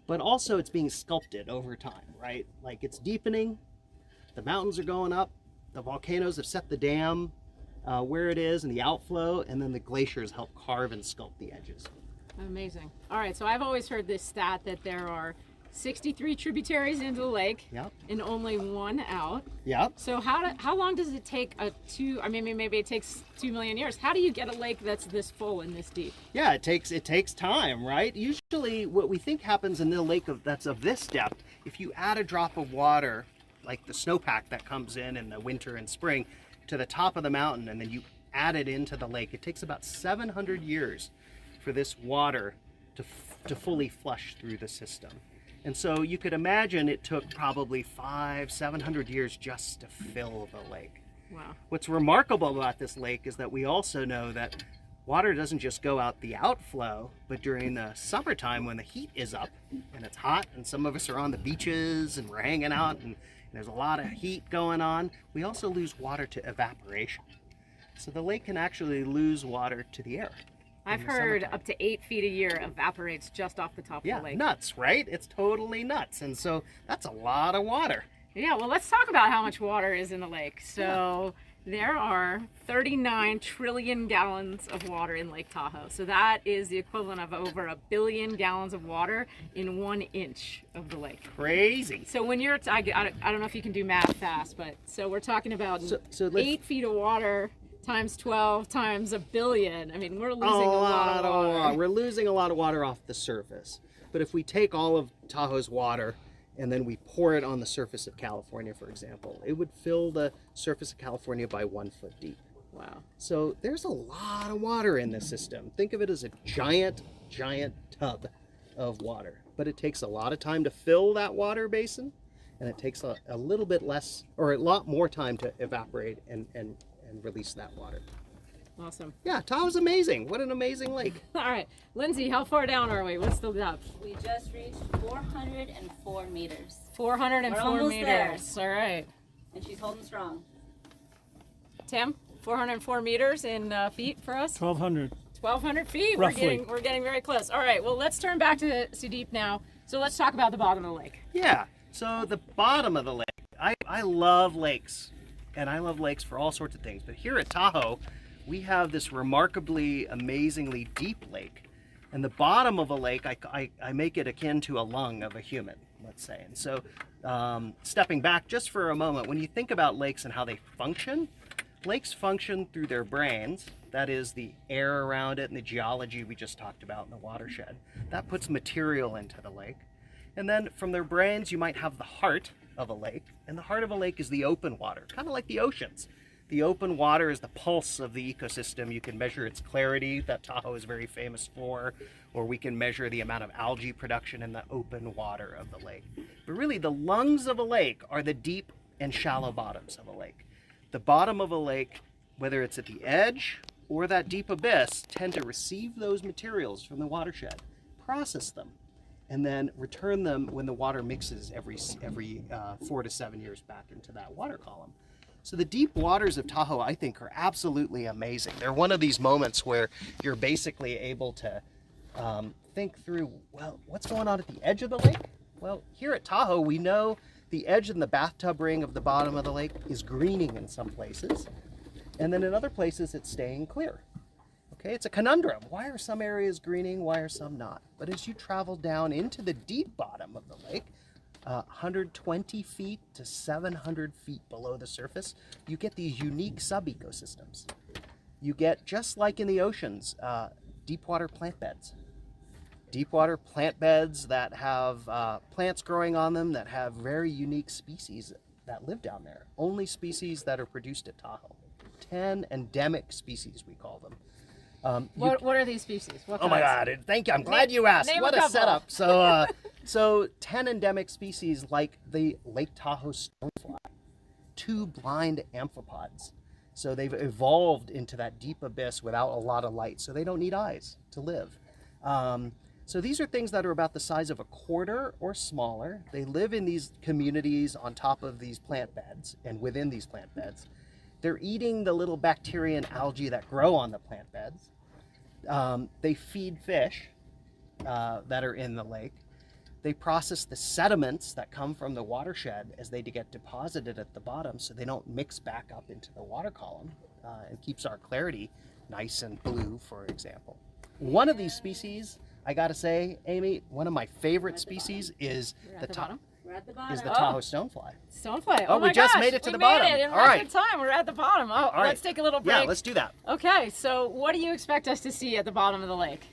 but also it's being sculpted over time, right? Like it's deepening, the mountains are going up, the volcanoes have set the dam where it is and the outflow, and then the glaciers help carve and sculpt the edges. Amazing. All right, so I've always heard this stat that there are 63 tributaries into the lake, Yep. and only one out. Yep. So how long does it take maybe it takes 2 million years. How do you get a lake that's this full and this deep? Yeah, it takes time, right? Usually what we think happens in the lake that's of this depth, if you add a drop of water, like the snowpack that comes in the winter and spring, to the top of the mountain, and then you add it into the lake, it takes about 700 years for this water to fully flush through the system. And so you could imagine it took probably 500-700 years just to fill the lake. Wow. What's remarkable about this lake is that we also know that water doesn't just go out the outflow, but during the summertime when the heat is up and it's hot and some of us are on the beaches and we're hanging out and there's a lot of heat going on, we also lose water to evaporation. So the lake can actually lose water to the air. I've heard up to 8 feet a year evaporates just off the top of the lake. Nuts, right? It's totally nuts. And so that's a lot of water. Yeah, well, let's talk about how much water is in the lake. So there are 39 trillion gallons of water in Lake Tahoe. So that is the equivalent of over 1 billion gallons of water in 1 inch of the lake. Crazy. So when you're, I don't know if you can do math fast, but so we're talking about 8 feet of water times 12 times 1 billion. I mean, we're losing a lot of water. We're losing a lot of water off the surface. But if we take all of Tahoe's water and then we pour it on the surface of California, for example, it would fill the surface of California by 1 foot deep. Wow. So there's a lot of water in this system. Think of it as a giant, giant tub of water. But it takes a lot of time to fill that water basin, and it takes a little bit less, or a lot more time to evaporate and release that water. Awesome. Yeah, Tahoe's amazing. What an amazing lake. All right, Lindsay, how far down are we? What's the depth? We just reached 404 meters. 404 meters. All right. And she's holding strong. Tim, 404 meters in feet for us? 1,200. 1,200 feet. Roughly. We're getting very close. All right, well, let's turn back to Sudeep now. So let's talk about the bottom of the lake. Yeah, so the bottom of the lake. I love lakes, and I love lakes for all sorts of things. But here at Tahoe, we have this remarkably, amazingly deep lake. And the bottom of a lake, I make it akin to a lung of a human, let's say. And so stepping back just for a moment, when you think about lakes and how they function, lakes function through their brains. That is the air around it and the geology we just talked about in the watershed. That puts material into the lake. And then from their brains, you might have the heart of a lake. And the heart of a lake is the open water, kind of like the oceans. The open water is the pulse of the ecosystem. You can measure its clarity, that Tahoe is very famous for, or we can measure the amount of algae production in the open water of the lake. But really, the lungs of a lake are the deep and shallow bottoms of a lake. The bottom of a lake, whether it's at the edge or that deep abyss, tend to receive those materials from the watershed, process them, and then return them when the water mixes every 4 to 7 years back into that water column. So the deep waters of Tahoe, I think, are absolutely amazing. They're one of these moments where you're basically able to think through, well, what's going on at the edge of the lake? Well, here at Tahoe, we know the edge in the bathtub ring of the bottom of the lake is greening in some places, and then in other places it's staying clear. Okay, it's a conundrum. Why are some areas greening? Why are some not? But as you travel down into the deep bottom of the lake, 120 feet to 700 feet below the surface, you get these unique sub-ecosystems. You get, just like in the oceans, deep water plant beds. Deep water plant beds that have plants growing on them that have very unique species that live down there. Only species that are produced at Tahoe. 10 endemic species, we call them. What are these species? What Oh my kinds? God, thank you. I'm glad you asked. Name What a a couple. setup. So 10 endemic species like the Lake Tahoe stonefly, 2 blind amphipods. So they've evolved into that deep abyss without a lot of light. So they don't need eyes to live. So these are things that are about the size of a quarter or smaller. They live in these communities on top of these plant beds and within these plant beds. They're eating the little bacteria and algae that grow on the plant beds. They feed fish that are in the lake. they process the sediments that come from the watershed as they get deposited at the bottom so they don't mix back up into the water column, and keeps our clarity nice and blue, for example. One of these species, I gotta say, Amy, one of my favorite species is the We're at the bottom. Tahoe stonefly. Stonefly. Oh, Oh, we my just gosh, made it to we the made bottom. it in All right. record time. We're at the bottom. Oh, All right. let's take a little break. Yeah, let's do that. Okay, so what do you expect us to see at the bottom of the lake?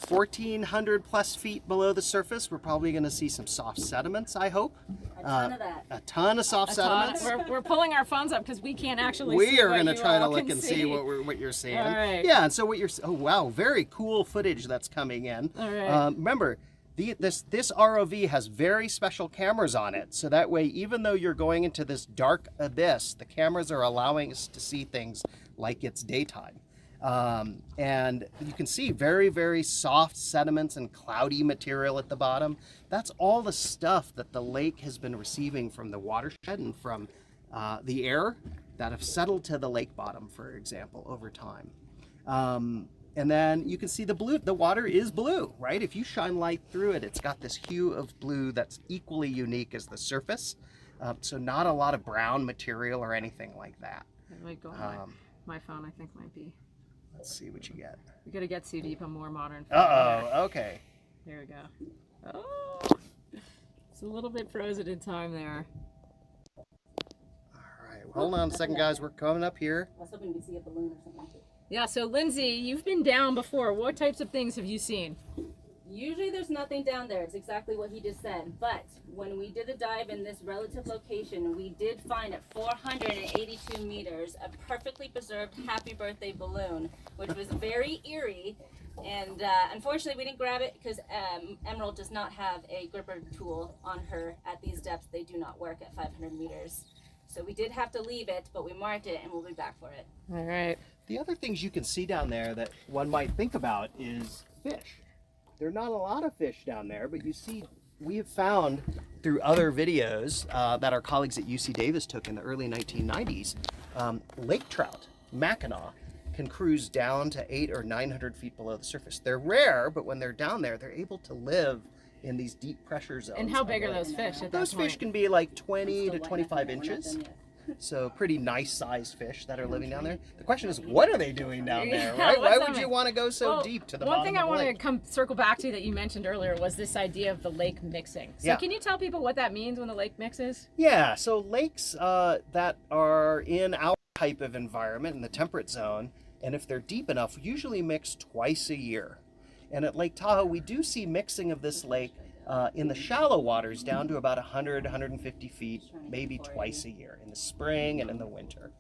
1,400 plus feet below the surface, we're probably going to see some soft sediments, I hope. A ton of that. A ton of soft sediments. We're pulling our phones up because we can't actually see We are what going to you try to all look can and see what you're seeing. All right. Yeah, and so what you're, oh wow, very cool footage that's coming in. All right. Remember, this ROV has very special cameras on it, so that way, even though you're going into this dark abyss, the cameras are allowing us to see things like it's daytime. And you can see very, very soft sediments and cloudy material at the bottom. That's all the stuff that the lake has been receiving from the watershed and from the air that have settled to the lake bottom, for example, over time. And then you can see the blue, the water is blue, right? If you shine light through it, it's got this hue of blue that's equally unique as the surface. So not a lot of brown material or anything like that. It might go on my phone, I think might be. Let's see what you get. We gotta get too deep. A more modern phone. Uh-oh, okay. There we go. Oh, it's a little bit frozen in time there. All right, hold on a second, guys. We're coming up here. I was hoping we'd see a balloon or something. Yeah, so Lindsay, you've been down before. What types of things have you seen? Usually there's nothing down there. It's exactly what he just said. But when we did a dive in this relative location, we did find at 482 meters a perfectly preserved happy birthday balloon, which was very eerie. And unfortunately, we didn't grab it because Emerald does not have a gripper tool on her at these depths. They do not work at 500 meters. So we did have to leave it, but we marked it and we'll be back for it. All right. The other things you can see down there that one might think about is fish. There are not a lot of fish down there, but you see, we have found through other videos that our colleagues at UC Davis took in the early 1990s, lake trout, Mackinac, can cruise down to 800 or 900 feet below the surface. They're rare, but when they're down there, they're able to live in these deep pressure zones. And how big are those fish at that Those point? fish can be like 20 Still to white 25 nothing, we're not inches. done yet. So pretty nice sized fish that are living down there. The question is, what are they doing down there, Yeah, right? what's Why that would you mean? want to go so Well, deep to the one bottom thing of I the want to lake? come circle back to that you mentioned earlier was this idea of the lake mixing. So Yeah. can you tell people what that means when the lake mixes? Yeah, so lakes that are in our type of environment, in the temperate zone, and if they're deep enough, usually mix twice a year. And at Lake Tahoe, we do see mixing of this lake in the shallow waters down to about 100, 150 feet, maybe twice a year, in the spring and in the winter.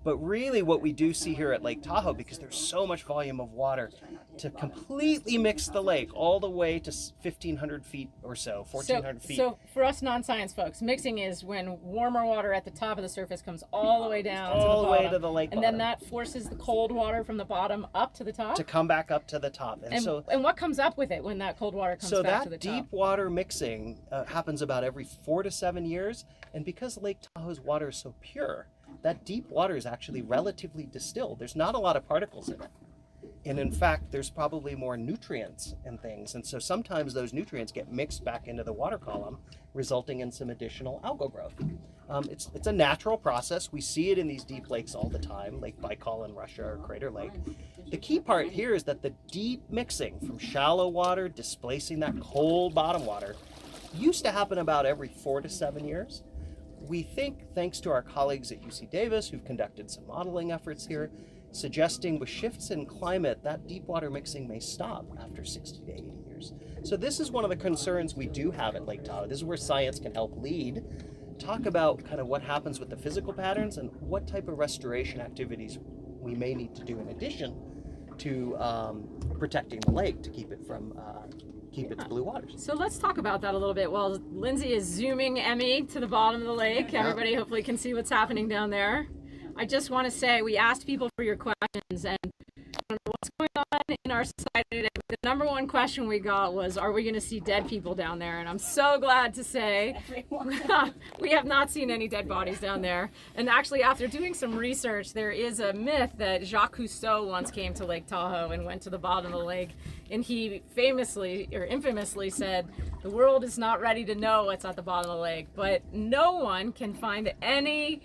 But really what we do see here at Lake Tahoe, because there's so much volume of water, to completely mix the lake all the way to 1,500 feet or so, 1,400 feet. So for us non-science folks, mixing is when warmer water at the top of the surface comes all the way down to the all the way bottom, to the lake and then bottom. that forces the cold water from the bottom up to the top. To come back up to the top. And what comes up with it when that cold water comes So back to that the top? deep water mixing happens about every 4 to 7 years, and because Lake Tahoe's water is so pure, that deep water is actually relatively distilled. There's not a lot of particles in it. And in fact, there's probably more nutrients and things. And so sometimes those nutrients get mixed back into the water column, resulting in some additional algal growth. It's a natural process. We see it in these deep lakes all the time, Lake Baikal in Russia or Crater Lake. The key part here is that the deep mixing from shallow water displacing that cold bottom water used to happen about every 4 to 7 years. We think, thanks to our colleagues at UC Davis who've conducted some modeling efforts here, suggesting with shifts in climate, that deep water mixing may stop after 60 to 80 years. So this is one of the concerns we do have at Lake Tahoe. This is where science can help lead. Talk about kind of what happens with the physical patterns and what type of restoration activities we may need to do in addition to protecting the lake to keep it from keep its blue waters. So let's talk about that a little bit. While Lindsay is zooming Emmy to the bottom of the lake, everybody hopefully can see what's happening down there. I just want to say we asked people for your questions, and I don't know what's going on in our society today. The number one question we got was, are we going to see dead people down there? And I'm so glad to say we have not seen any dead bodies down there. And actually, after doing some research, there is a myth that Jacques Cousteau once came to Lake Tahoe and went to the bottom of the lake. And he famously or infamously said, the world is not ready to know what's at the bottom of the lake. But no one can find any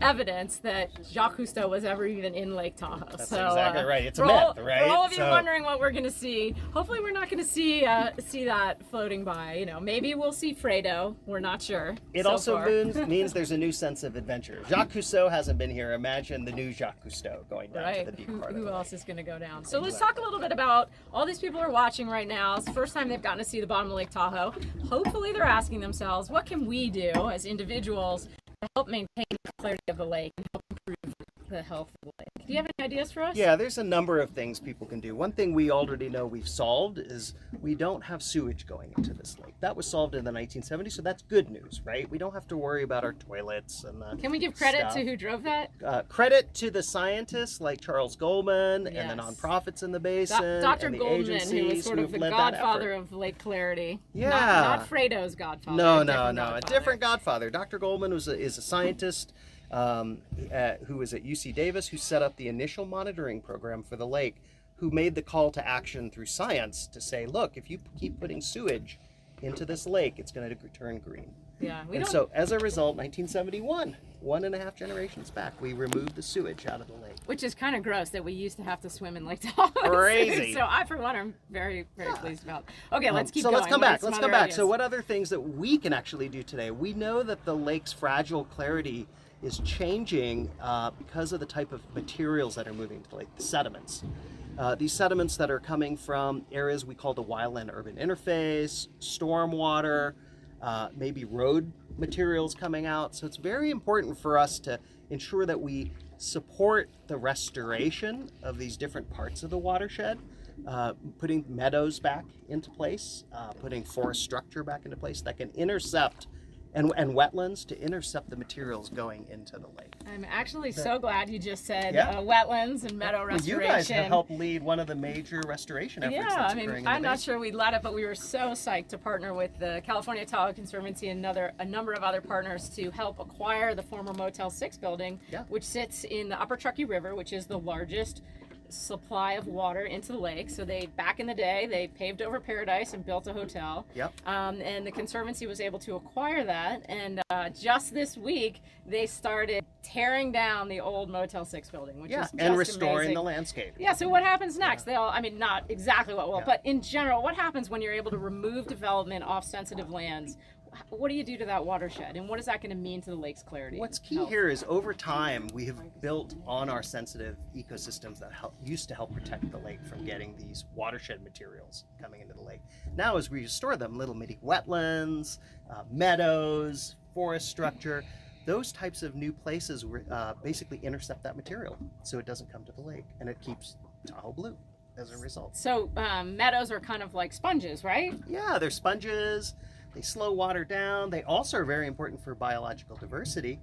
evidence that Jacques Cousteau was ever even in Lake Tahoe. That's so, exactly right. It's a myth, right? For all of you So- wondering what we're going to see, hopefully we're not going to see that floating by. You know, maybe we'll see Fredo. We're not sure. It so also far. means there's a new sense of adventure. Jacques Cousteau hasn't been here. Imagine the new Jacques Cousteau going down Right. to the deep part of Who the else lake. is going to go down? So let's talk a little bit about all these people are watching right now. It's the first time they've gotten to see the bottom of Lake Tahoe. Hopefully they're asking themselves, what can we do as individuals to help maintain the clarity of the lake and help improve the health of the lake? Do you have any ideas for us? Yeah, there's a number of things people can do. One thing we already know we've solved is we don't have sewage going into this lake. That was solved in the 1970s, so that's good news, right? We don't have to worry about our toilets and Can we give credit stuff. to who drove that? Credit to the scientists like Charles Goldman and the Yes. nonprofits in the basin, Dr. and the Goldman, agencies who was sort of who've the led that godfather effort. of Lake Clarity. Yeah. Not Fredo's godfather. No, a no, different no. A godfather. different godfather. Dr. Goldman is a scientist who was at UC Davis, who set up the initial monitoring program for the lake, who made the call to action through science to say, look, if you keep putting sewage into this lake, it's going to turn green. Yeah, we And don't. so as a result, 1971, 1.5 generations back, we removed the sewage out of the lake. Which is kind of gross that we used to have to swim in Lake Tahoe. Crazy. So I, for one, am very, very pleased about. Okay, let's keep so going. let's come What are back. some Let's other come back. ideas? So what other things that we can actually do today? We know that the lake's fragile clarity is changing because of the type of materials that are moving to the lake, the sediments. These sediments that are coming from areas we call the wildland-urban interface, stormwater, maybe road materials coming out. So it's very important for us to ensure that we support the restoration of these different parts of the watershed, putting meadows back into place, putting forest structure back into place that can intercept and wetlands to intercept the materials going into the lake. I'm actually so glad you just said Yeah. wetlands and meadow Well, restoration. you guys have helped lead one of the major restoration efforts Yeah, that's I mean, occurring in I'm the not basin. sure we led it, but we were so psyched to partner with the California Tahoe Conservancy and a number of other partners to help acquire the former Motel 6 building, Yeah. which sits in the Upper Truckee River, which is the largest supply of water into the lake. So back in the day, they paved over Paradise and built a hotel. Yep. And the Conservancy was able to acquire that. And just this week, they started tearing down the old Motel 6 building, which Yeah, is just and restoring amazing. the landscape. Yeah, so what happens next? I mean, not exactly what will, Yeah. but in general, what happens when you're able to remove development off sensitive lands? What do you do to that watershed, and what is that going to mean to the lake's clarity? What's key health? here is over time we have built on our sensitive ecosystems that used to help protect the lake from getting these watershed materials coming into the lake. Now as we restore them, little mini wetlands, meadows, forest structure, those types of new places basically intercept that material so it doesn't come to the lake, and it keeps Tahoe blue as a result. So meadows are kind of like sponges, right? Yeah, they're sponges. They slow water down. They also are very important for biological diversity.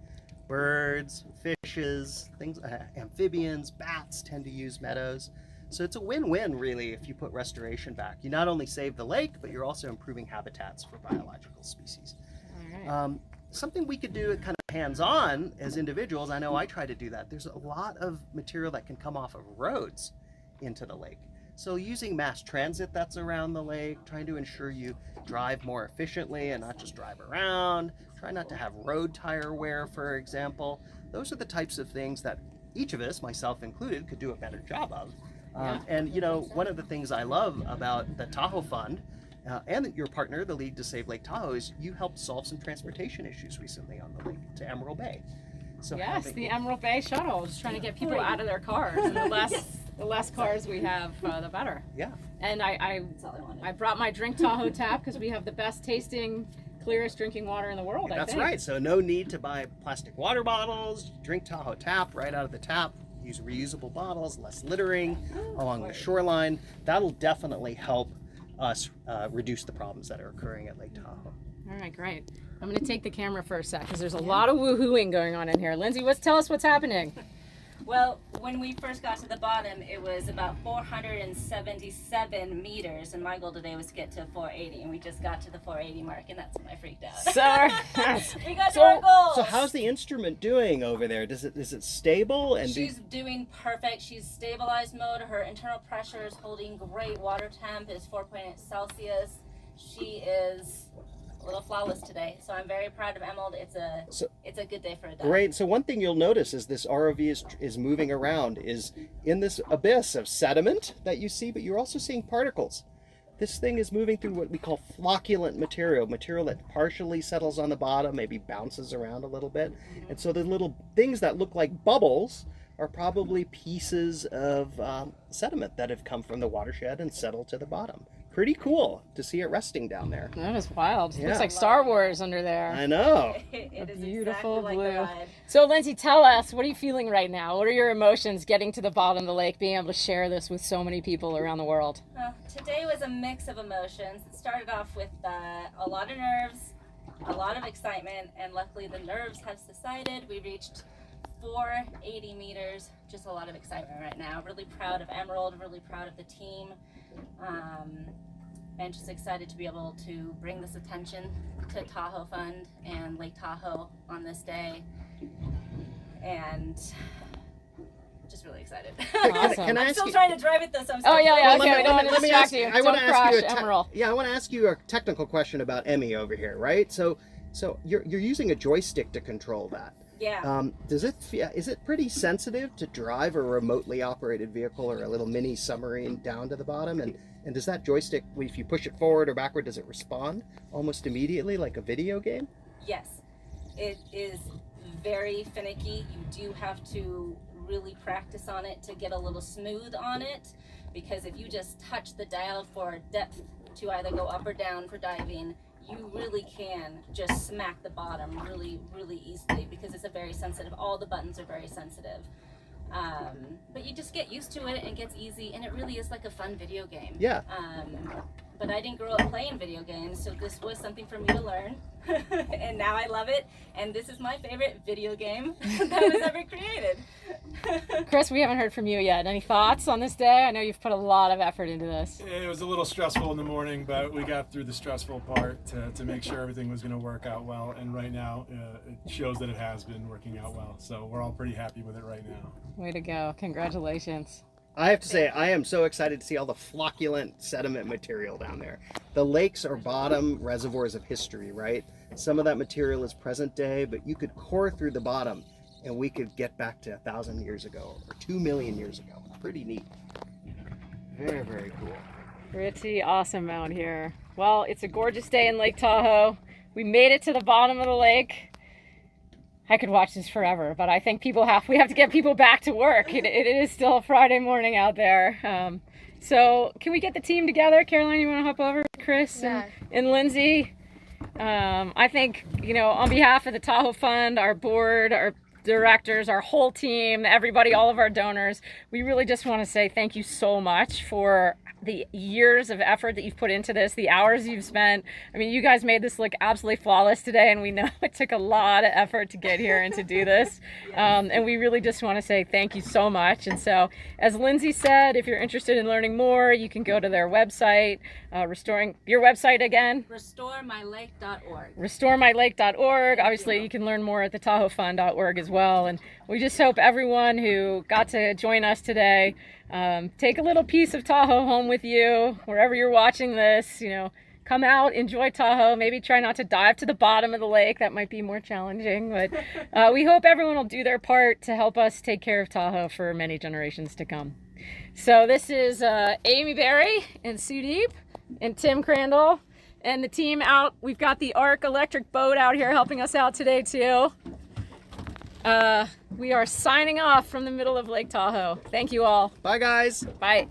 Birds, fishes, things, amphibians, bats tend to use meadows. So it's a win-win, really, if you put restoration back. You not only save the lake, but you're also improving habitats for biological species. All right. Something we could do kind of hands-on as individuals, I know I try to do that. There's a lot of material that can come off of roads into the lake. So using mass transit that's around the lake, trying to ensure you drive more efficiently and not just drive around, try not to have road tire wear, for example. Those are the types of things that each of us, myself included, could do a better job of. And you know, one of the things I love about the Tahoe Fund and your partner, the League to Save Lake Tahoe, is you helped solve some transportation issues recently on the lake to Emerald Bay. So Yes, the Emerald Bay shuttle, just trying to get people out of their cars, and the less cars we have, the better. Yeah. And That's all I wanted. I brought my Drink Tahoe tap because we have the best tasting, clearest drinking water in the world. I That's think. right. So no need to buy plastic water bottles. Drink Tahoe tap right out of the tap. Use reusable bottles, less littering along the shoreline. That'll definitely help us reduce the problems that are occurring at Lake Tahoe. All right, great. I'm going to take the camera for a sec because there's a lot of woohooing going on in here. Lindsay, tell us what's happening. Well, when we first got to the bottom, it was about 477 meters, and my goal today was to get to 480, and we just got to the 480 mark, and that's when I freaked out. So, we got to our goal. So how's the instrument doing over there? Is it stable? And She's doing perfect. She's stabilized mode. Her internal pressure is holding great. Water temp is 4.8 Celsius. She is a little flawless today, so I'm very proud of Emerald. It's a good day for a dive. Great. So one thing you'll notice is this ROV is moving around, is in this abyss of sediment that you see, but you're also seeing particles. This thing is moving through what we call flocculent material that partially settles on the bottom, maybe bounces around a little bit. And so the little things that look like bubbles are probably pieces of sediment that have come from the watershed and settled to the bottom. Pretty cool to see it resting down there. that is wild. Yeah. Looks like Star Wars under there. I know. It is Beautiful exactly blue. like the ride. So Lindsay, tell us, what are you feeling right now? What are your emotions getting to the bottom of the lake, being able to share this with so many people around the world? Today was a mix of emotions. It started off with a lot of nerves, a lot of excitement, and luckily the nerves have subsided. We reached 480 meters, just a lot of excitement right now. Really proud of Emerald, really proud of the team, and just excited to be able to bring this attention to Tahoe Fund and Lake Tahoe on this day, and just really excited. Awesome. Can I I'm ask still you? trying to drive it though, so I'm still Oh, yeah, Well, okay, we don't want to let me distract ask- you. I wanna Don't ask you crash, a Emerald. Yeah, I want to ask you a technical question about Emmy over here, right? So you're using a joystick to control that. Yeah. Is it pretty sensitive to drive a remotely operated vehicle or a little mini submarine down to the bottom? And does that joystick, if you push it forward or backward, does it respond almost immediately like a video game? Yes, it is very finicky. You do have to really practice on it to get a little smooth on it, because if you just touch the dial for depth to either go up or down for diving, you really can just smack the bottom really, really easily, because it's very sensitive. All the buttons are very sensitive. But you just get used to it, and it gets easy, and it really is like a fun video game. Yeah. But I didn't grow up playing video games, so this was something for me to learn. And now I love it, and this is my favorite video game that was ever created. Chris, we haven't heard from you yet. Any thoughts on this day? I know you've put a lot of effort into this. It was a little stressful in the morning, but we got through the stressful part to make sure everything was going to work out well. And right now, it shows that it has been working out well. So we're all pretty happy with it right now. Way to go. Congratulations. I have to say, I am so excited to see all the flocculent sediment material down there. The lakes are bottom reservoirs of history, right? Some of that material is present day, but you could core through the bottom and we could get back to 1,000 years ago or 2 million years ago. Pretty neat. Very, very cool. Pretty awesome out here. Well, it's a gorgeous day in Lake Tahoe. We made it to the bottom of the lake. I could watch this forever, but I think we have to get people back to work. It is still a Friday morning out there. So can we get the team together? Caroline, you want to hop over with Chris and Lindsay? I think, on behalf of the Tahoe Fund, our board, our directors, our whole team, everybody, all of our donors, we really just want to say thank you so much for the years of effort that you've put into this, the hours you've spent. I mean, you guys made this look absolutely flawless today, and we know it took a lot of effort to get here and to do this. And we really just want to say thank you so much. And so, as Lindsay said, if you're interested in learning more, you can go to their website, restoring your website again. RestoreMyLake.org. RestoreMyLake.org. Obviously, you can learn more at the TahoeFund.org as well. And we just hope everyone who got to join us today, take a little piece of Tahoe home with you wherever you're watching this. Come out, enjoy Tahoe. Maybe try not to dive to the bottom of the lake. That might be more challenging, but we hope everyone will do their part to help us take care of Tahoe for many generations to come. So this is Amy Berry and Sue Deep and Tim Crandall and the team out. We've got the Arc electric boat out here helping us out today too. We are signing off from the middle of Lake Tahoe. Thank you all. Bye, guys. Bye.